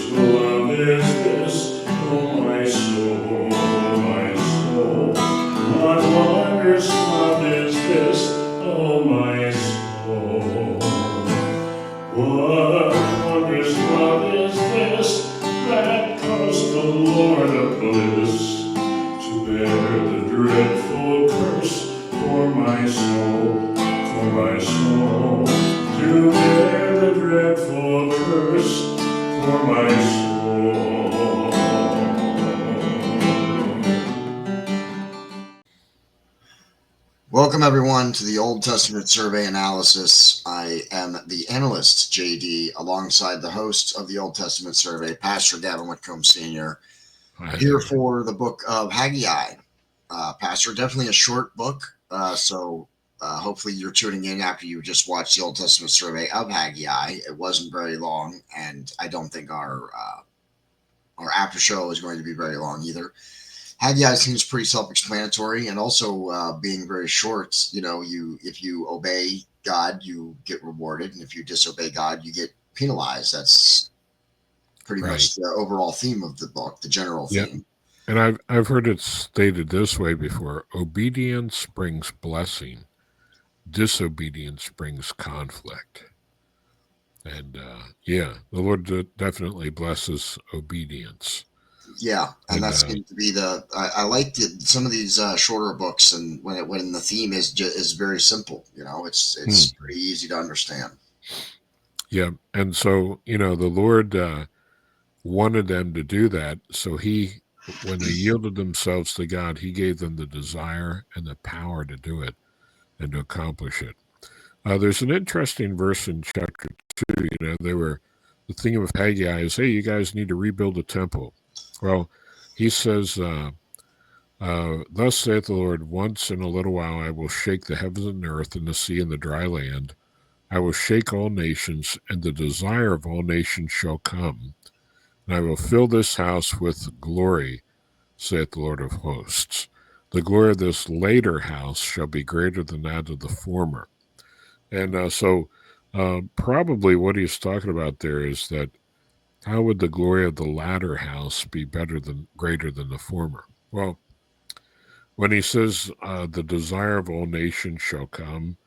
love is this, oh my soul, my soul? What wondrous love is this, oh my soul? What wondrous love is this that caused the Lord of bliss to bear the dreadful curse for my soul, for my soul, to bear the dreadful curse for my soul. Welcome, everyone, to the Old Testament Survey Analysis. I am the analyst, JD, alongside the host of the Old Testament Survey, Pastor Gavin Whitcomb Sr., here for the book of Haggai. Pastor, definitely a short book, so hopefully you're tuning in after you just watched the Old Testament Survey of Haggai. It wasn't very long, and I don't think our after show is going to be very long either. Haggai seems pretty self-explanatory, and also being very short. You know, if you obey God, you get rewarded, and if you disobey God, you get penalized. That's pretty much the overall theme of the book, the general theme. And I've heard it stated this way before: obedience brings blessing, disobedience brings conflict. And the Lord definitely blesses obedience. Yeah, and that seems to be I like some of these shorter books, and when the theme is very simple, you know, it's pretty easy to understand. Yeah, and so the Lord wanted them to do that, so when they yielded themselves to God, He gave them the desire and the power to do it and to accomplish it. There's an interesting verse in chapter 2. The theme of Haggai is, hey, you guys need to rebuild the temple. Well, he says, thus saith the Lord, once in a little while I will shake the heavens and earth and the sea and the dry land. I will shake all nations, and the desire of all nations shall come. And I will fill this house with glory, saith the Lord of hosts. The glory of this later house shall be greater than that of the former. And so probably what he's talking about there is that how would the glory of the latter house be greater than the former? Well, when he says the desire of all nations shall come,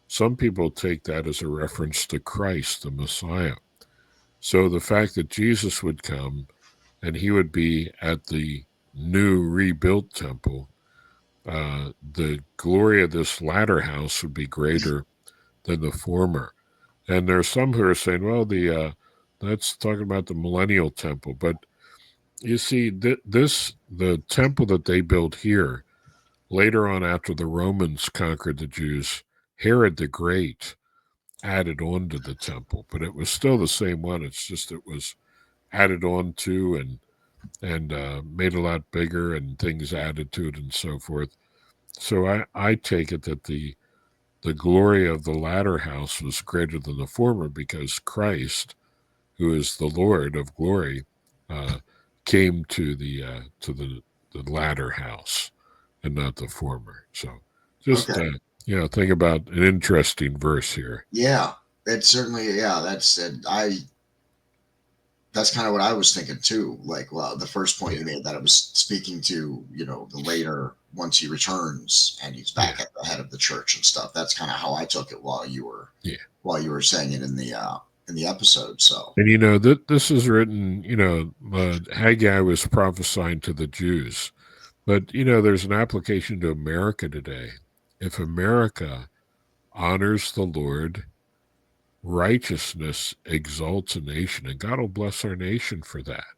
some people take that as a reference to Christ, the Messiah. So the fact that Jesus would come and he would be at the new rebuilt temple, the glory of this latter house would be greater than the former. And there are some who are saying, well, that's talking about the millennial temple. But you see, the temple that they built here, later on after the Romans conquered the Jews, Herod the Great added on to the temple. But it was still the same one. It's just it was added on to and made a lot bigger, and things added to it and so forth. So I take it that the glory of the latter house was greater than the former because Christ, who is the Lord of glory, came to the latter house and not the former. So just think about an interesting verse here. Yeah, it's certainly that's kind of what I was thinking too. Like, well, the first point you made that it was speaking to the later once he returns and he's back at the head of the church and stuff. That's kind of how I took it while you were saying it in the episode. So, and this is written. Haggai was prophesying to the Jews, but there's an application to America today. If America honors the Lord, righteousness exalts a nation, and God will bless our nation for that.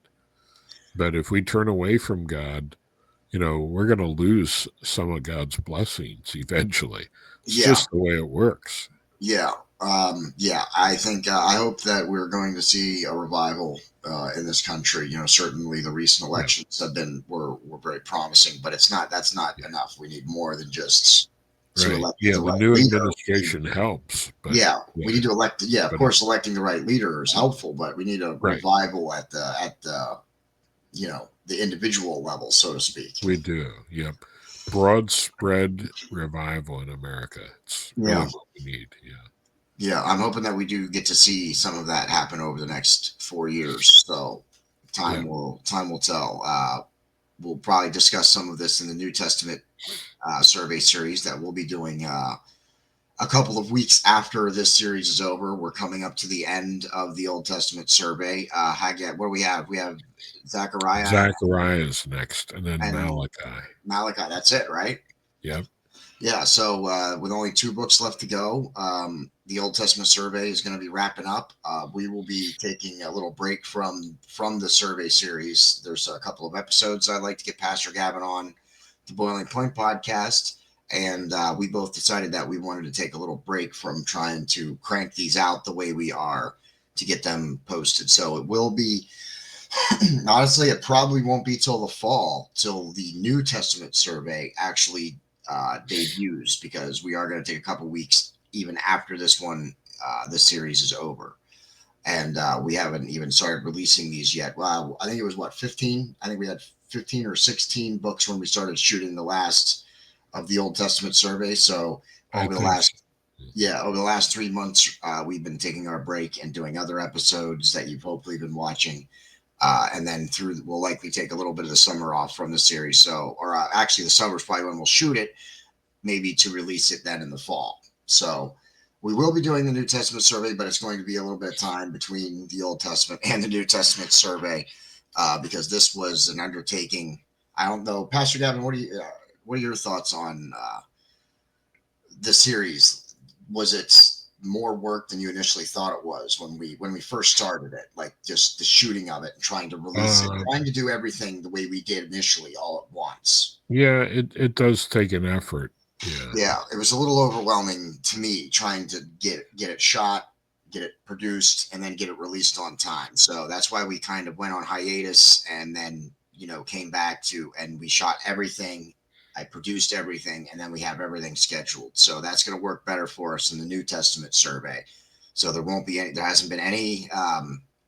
But if we turn away from God, we're going to lose some of God's blessings eventually. It's just the way it works. Yeah. I think I hope that we're going to see a revival in this country. Certainly the recent elections were very promising, but that's not enough. We need more than just to elect the new administration helps. But, we need to elect. Of course, electing the right leader is helpful, but we need a revival at the the individual level, so to speak. We do. Yep. Broad spread revival in America. It's really what we need. Yeah, I'm hoping that we do get to see some of that happen over the next 4 years. So Time will tell. We'll probably discuss some of this in the New Testament survey series that we'll be doing a couple of weeks after this series is over. We're coming up to the end of the Old Testament survey. Haggai, what do we have? We have Zechariah Zechariah is next, and then and Malachi. Malachi. That's it, right? Yep. Yeah. So with only 2 books left to go, the Old Testament survey is going to be wrapping up. We will be taking a little break from the survey series. There's a couple of episodes I'd like to get Pastor Gavin on the Boiling Point podcast. And we both decided that we wanted to take a little break from trying to crank these out the way we are to get them posted. So it will be, honestly, it probably won't be till the fall, till the New Testament survey actually debuts, because we are going to take a couple weeks even after this one, this series is over. And we haven't even started releasing these yet. Well, I think it was 15? I think we had 15 or 16 books when we started shooting the last of the Old Testament survey. So over the last 3 months, we've been taking our break and doing other episodes that you've hopefully been watching. And then we'll likely take a little bit of the summer off from the series. So, or actually the summer is probably when we'll shoot it, maybe to release it then in the fall. So we will be doing the New Testament survey, but it's going to be a little bit of time between the Old Testament and the New Testament survey, because this was an undertaking. I don't know, Pastor Gavin, what are your thoughts on the series? Was it more work than you initially thought it was when we first started it? Like just the shooting of it and trying to release it, trying to do everything the way we did initially all at once. Yeah, it does take an effort. Yeah, it was a little overwhelming to me trying to get it shot, get it produced, and then get it released on time. So that's why we kind of went on hiatus and then, came back and we shot everything. I produced everything, and then we have everything scheduled. So that's going to work better for us in the New Testament survey. So there hasn't been any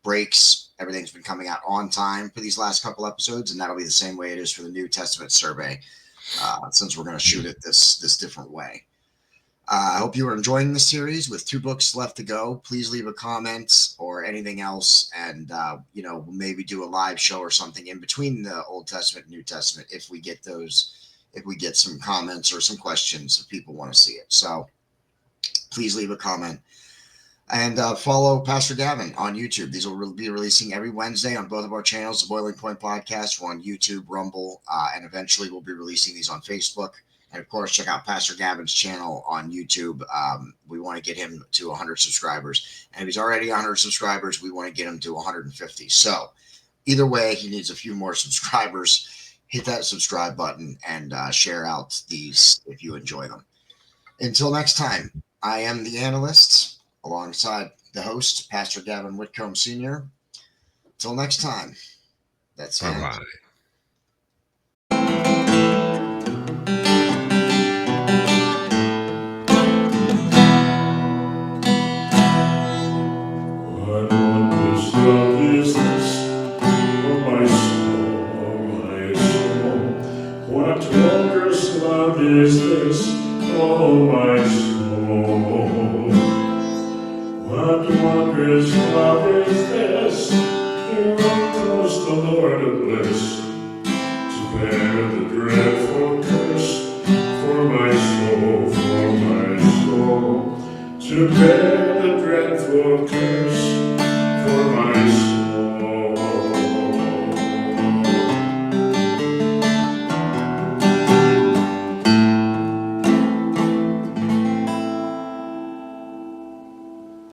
breaks. Everything's been coming out on time for these last couple episodes, and that'll be the same way it is for the New Testament survey, since we're going to shoot it this different way. I hope you are enjoying the series with 2 books left to go. Please leave a comment or anything else, and we'll maybe do a live show or something in between the Old Testament and New Testament if we get some comments or some questions if people want to see it. So please leave a comment and follow Pastor Gavin on YouTube. These will be releasing every Wednesday on both of our channels, the Boiling Point Podcast. We're on YouTube, Rumble, and eventually we'll be releasing these on Facebook. And of course, check out Pastor Gavin's channel on YouTube. We want to get him to 100 subscribers. And if he's already 100 subscribers, we want to get him to 150. So either way, he needs a few more subscribers. Hit that subscribe button and share out these if you enjoy them. Until next time, I am the analyst alongside the host, Pastor Gavin Whitcomb Sr. Until next time, that's it. Bye-bye. What wondrous love is this, oh my soul, my soul? What wondrous love is this, oh my soul? What wondrous love is this? Here goes the Lord of bliss, to bear the dreadful curse for my soul, to bear the dreadful curse